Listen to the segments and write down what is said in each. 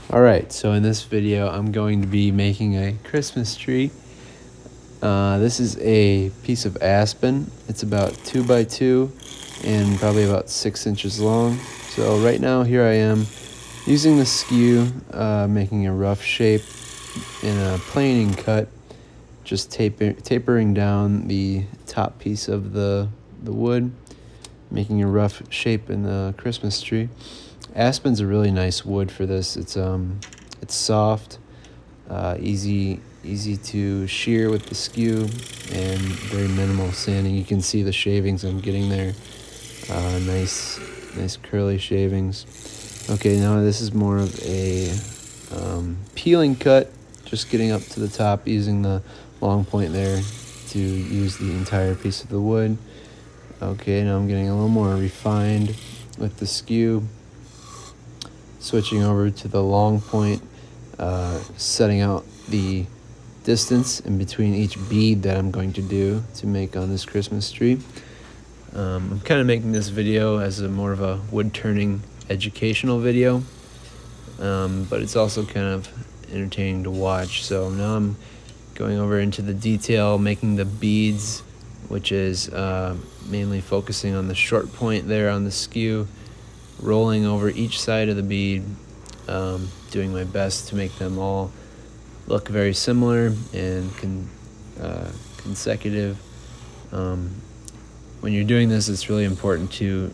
Alright, so in this video I'm going to be making a Christmas tree. This is a piece of aspen. It's about 2 by 2 and probably about 6 inches long. So right now here I am using the skew, making a rough shape in a planing cut, just tapering down the top piece of the wood, making a rough shape in the Christmas tree. Aspen's a really nice wood for this. It's soft, easy to shear with the skew, and very minimal sanding. You can see the shavings I'm getting there. Nice curly shavings. Okay, now this is more of a peeling cut, just getting up to the top using the long point there to use the entire piece of the wood. Okay, now I'm getting a little more refined with the skew, switching over to the long point, setting out the distance in between each bead that I'm going to do to make on this Christmas tree. I'm kind of making this video as more of a wood turning educational video, but it's also kind of entertaining to watch. So now I'm going over into the detail, making the beads, which is mainly focusing on the short point there on the skew, rolling over each side of the bead, doing my best to make them all look very similar and consecutive. When you're doing this, it's really important to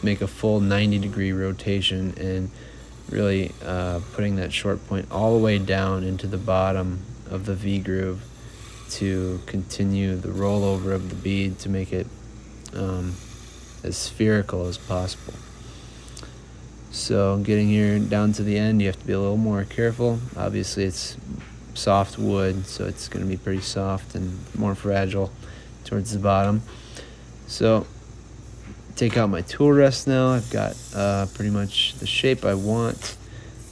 make a full 90-degree rotation and really putting that short point all the way down into the bottom of the V-groove to continue the rollover of the bead to make it as spherical as possible. So getting here down to the end, you have to be a little more careful. Obviously it's soft wood, so it's going to be pretty soft and more fragile towards the bottom. So take out my tool rest now. I've got pretty much the shape I want.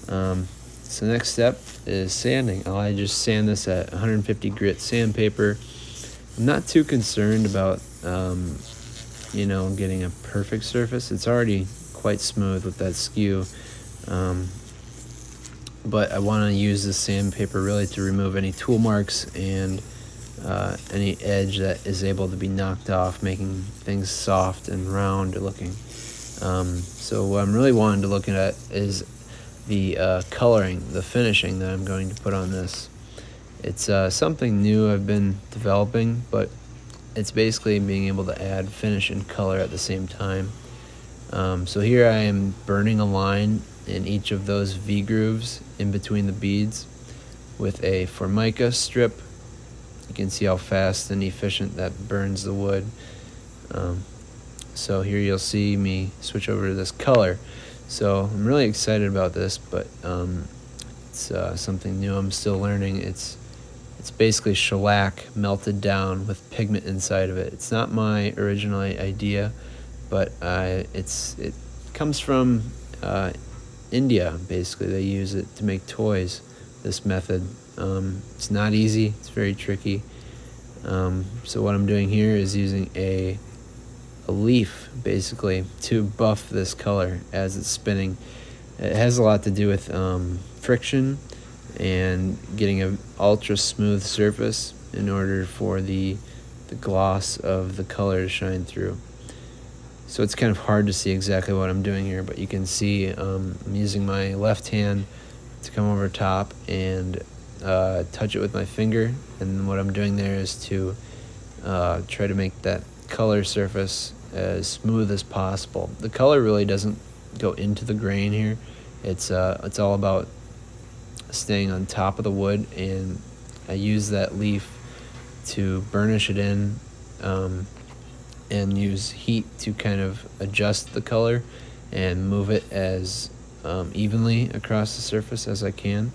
So next step is sanding. I just sand this at 150 grit sandpaper. I'm not too concerned about getting a perfect surface. It's already quite smooth with that skew, but I want to use the sandpaper really to remove any tool marks and any edge that is able to be knocked off, making things soft and round looking. So what I'm really wanting to look at is the coloring, the finishing that I'm going to put on this. It's something new I've been developing, but it's basically being able to add finish and color at the same time. So here I am burning a line in each of those V-grooves in between the beads with a Formica strip. You can see how fast and efficient that burns the wood. So here you'll see me switch over to this color. So I'm really excited about this, but it's something new I'm still learning. It's basically shellac melted down with pigment inside of it. It's not my original idea, but it comes from India. Basically, they use it to make toys. This method. It's not easy. It's very tricky. So what I'm doing here is using a leaf, basically, to buff this color as it's spinning. It has a lot to do with friction and getting an ultra smooth surface in order for the gloss of the color to shine through. So it's kind of hard to see exactly what I'm doing here, but you can see I'm using my left hand to come over top and touch it with my finger, and what I'm doing there is to try to make that color surface as smooth as possible. The color really doesn't go into the grain here. It's all about staying on top of the wood, and I use that leaf to burnish it in and use heat to kind of adjust the color and move it as evenly across the surface as I can.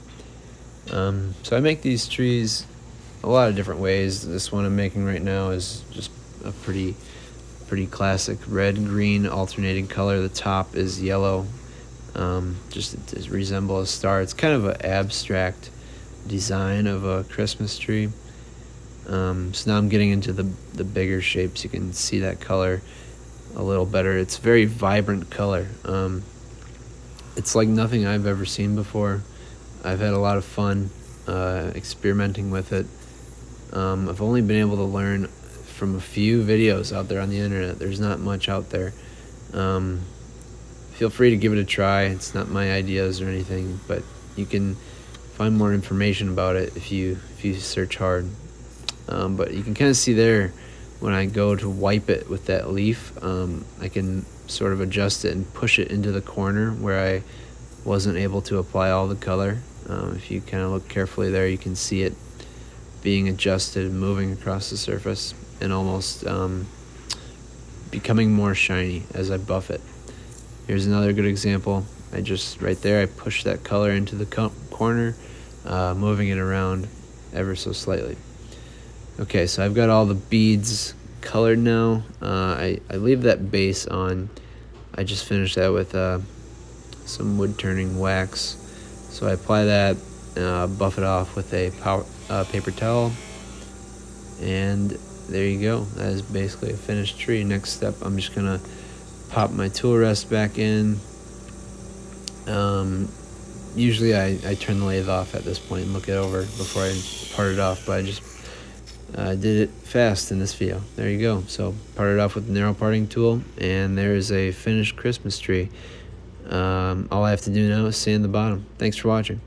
So I make these trees a lot of different ways. This one I'm making right now is just a pretty classic red-green alternating color. The top is yellow, just to resemble a star. It's kind of an abstract design of a Christmas tree. So now I'm getting into the bigger shapes. You can see that color a little better. It's a very vibrant color. It's like nothing I've ever seen before. I've had a lot of fun experimenting with it. I've only been able to learn from a few videos out there on the internet. There's not much out there. Um, Feel free to give it a try. It's not my ideas or anything, but you can find more information about it if you search hard. But you can kind of see there when I go to wipe it with that leaf, I can sort of adjust it and push it into the corner where I wasn't able to apply all the color. If you kind of look carefully there, you can see it being adjusted and moving across the surface and almost becoming more shiny as I buff it. Here's another good example. Right there, I push that color into the corner, moving it around ever so slightly. Okay, so I've got all the beads colored now. I leave that base on. I just finished that with some wood turning wax. So I apply that, buff it off with a paper towel, and there you go. That is basically a finished tree. Next step, I'm just gonna pop my tool rest back in. Usually I turn the lathe off at this point and look it over before I part it off, but I just did it fast in this video. There you go. So parted off with the narrow parting tool, and there is a finished Christmas tree. All I have to do now is sand the bottom. Thanks for watching.